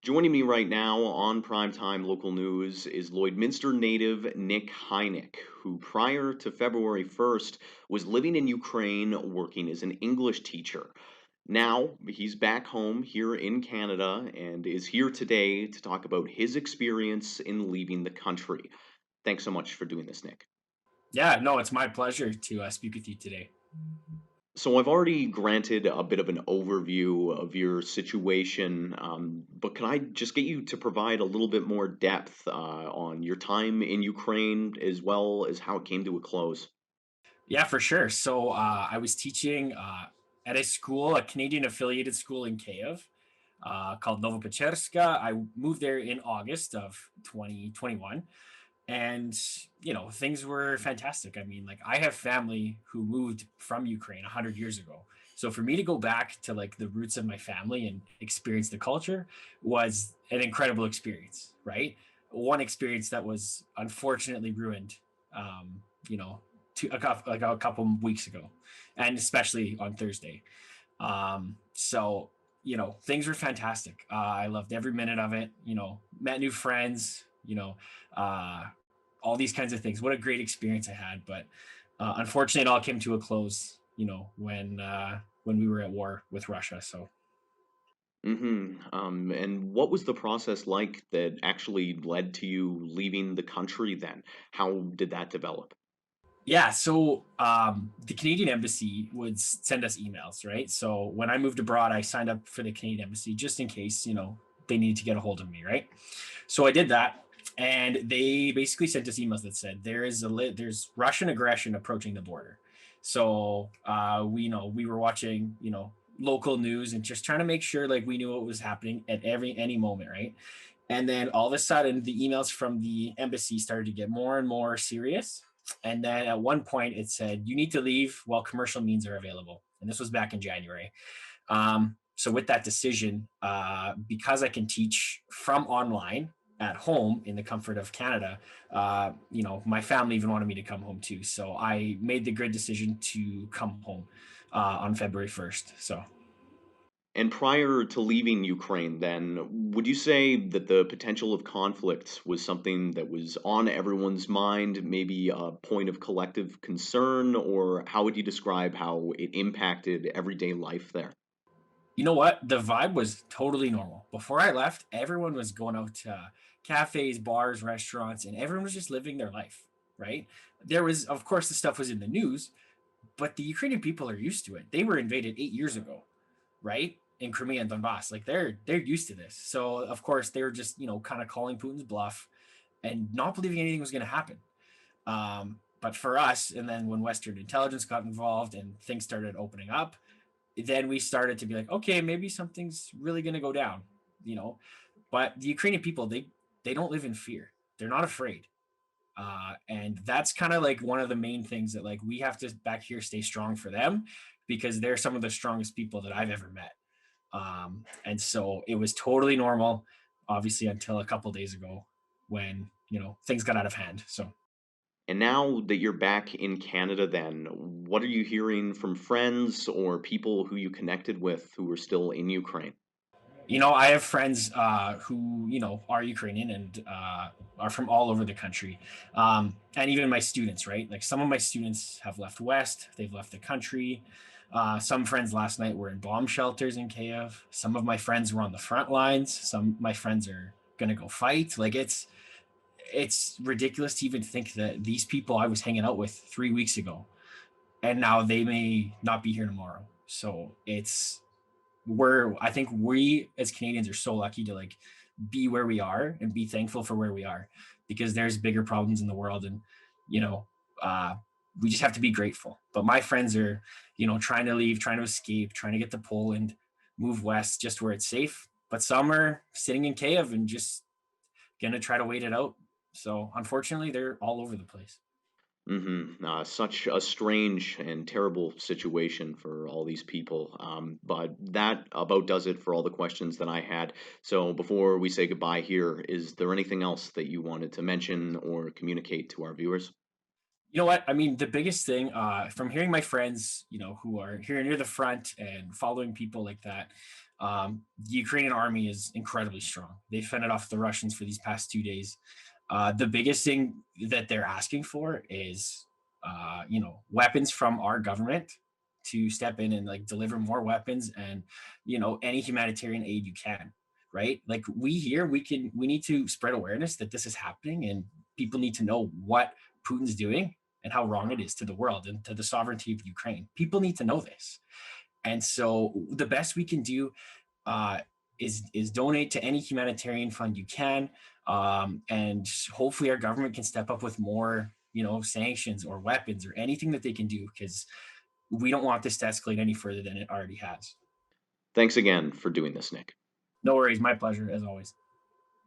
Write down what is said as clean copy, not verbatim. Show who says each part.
Speaker 1: Joining me right now on Primetime Local News is Lloydminster native Nick Hynek, who prior to February 1st was living in Ukraine working as an English teacher. Now he's back home here in Canada and is here today to talk about his experience in leaving the country. Thanks so much for doing this, Nick.
Speaker 2: Yeah, no, it's my pleasure to speak with you today.
Speaker 1: So I've already granted a bit of an overview of your situation, but can I just get you to provide a little bit more depth on your time in Ukraine as well as how it came to a close?
Speaker 2: Yeah, for sure. So I was teaching at a school, a Canadian affiliated school in Kiev called Novopecherska. I moved there in August of 2021. And, things were fantastic. I mean, like, I have family who moved from Ukraine 100 years ago. So for me to go back to like the roots of my family and experience the culture was an incredible experience, right? One experience that was unfortunately ruined, um, you know, like a couple weeks ago, and especially on Thursday. So things were fantastic. I loved every minute of it. Met new friends. Uh, all these kinds of things. What a great experience I had. But unfortunately, it all came to a close. When we were at war with Russia. So
Speaker 1: And what was the process like that actually led to you leaving the country then? How did that develop?
Speaker 2: yeah, so the Canadian Embassy would send us emails, right? So when I moved abroad, I signed up for the Canadian Embassy just in case, they needed to get a hold of me, right? So I did that, and they basically sent us emails that said there's Russian aggression approaching the border. So we were watching, local news and just trying to make sure like we knew what was happening at any moment, right? And then all of a sudden, the emails from the embassy started to get more and more serious. And then at one point, it said, you need to leave while commercial means are available. And this was back in January. So, with that decision, because I can teach from online at home in the comfort of Canada, my family even wanted me to come home too. So, I made the good decision to come home on February 1st. So,
Speaker 1: And prior to leaving Ukraine, then, would you say that the potential of conflict was something that was on everyone's mind, maybe a point of collective concern, or how would you describe how it impacted everyday life there?
Speaker 2: you know what? The vibe was totally normal. Before I left, everyone was going out to cafes, bars, restaurants, and everyone was just living their life, right? There was, of course, the stuff was in the news, but the Ukrainian people are used to it. They were invaded 8 years ago, right? In Crimea and Donbass. Like they're used to this. So of course they were just, kind of calling Putin's bluff and not believing anything was gonna happen. But for us, and then when Western intelligence got involved and things started opening up, then we started to be like, okay, maybe something's really going to go down, you know. But the Ukrainian people, they don't live in fear. They're not afraid, and that's kind of like one of the main things that like we have to back here stay strong for them because they're some of the strongest people that I've ever met. And so it was totally normal, obviously, until a couple days ago when things got out of hand. So
Speaker 1: And now that you're back in Canada, then, what are you hearing from friends or people who you connected with who are still in Ukraine?
Speaker 2: I have friends who are Ukrainian and are from all over the country, and even my students. Right, like some of my students have left West, they've left the country. Some friends last night were in bomb shelters in Kiev. Some of my friends were on the front lines. Some of my friends are gonna go fight. Like it's ridiculous to even think that these people I was hanging out with 3 weeks ago, and now they may not be here tomorrow. So I think we as Canadians are so lucky to like be where we are and be thankful for where we are because there's bigger problems in the world and you know uh we just have to be grateful. But my friends are, trying to leave, trying to escape, trying to get to Poland, move west just where it's safe. But some are sitting in Kiev and just gonna try to wait it out. So unfortunately, they're all over the place.
Speaker 1: Such a strange and terrible situation for all these people. But that about does it for all the questions that I had. So before we say goodbye here, is there anything else that you wanted to mention or communicate to our viewers?
Speaker 2: You know what? I mean, the biggest thing from hearing my friends, who are here near the front and following people like that, The Ukrainian army is incredibly strong. They fended off the Russians for these past 2 days. The biggest thing that they're asking for is, weapons from our government to step in and like deliver more weapons and any humanitarian aid you can. Right? Like we need to spread awareness that this is happening, and people need to know what Putin's doing and how wrong it is to the world and to the sovereignty of Ukraine. People need to know this. And so the best we can do uh, is donate to any humanitarian fund you can, and hopefully our government can step up with more, sanctions or weapons or anything that they can do, because we don't want this to escalate any further than it already has.
Speaker 1: Thanks again for doing this, Nick.
Speaker 2: No worries, my pleasure as always.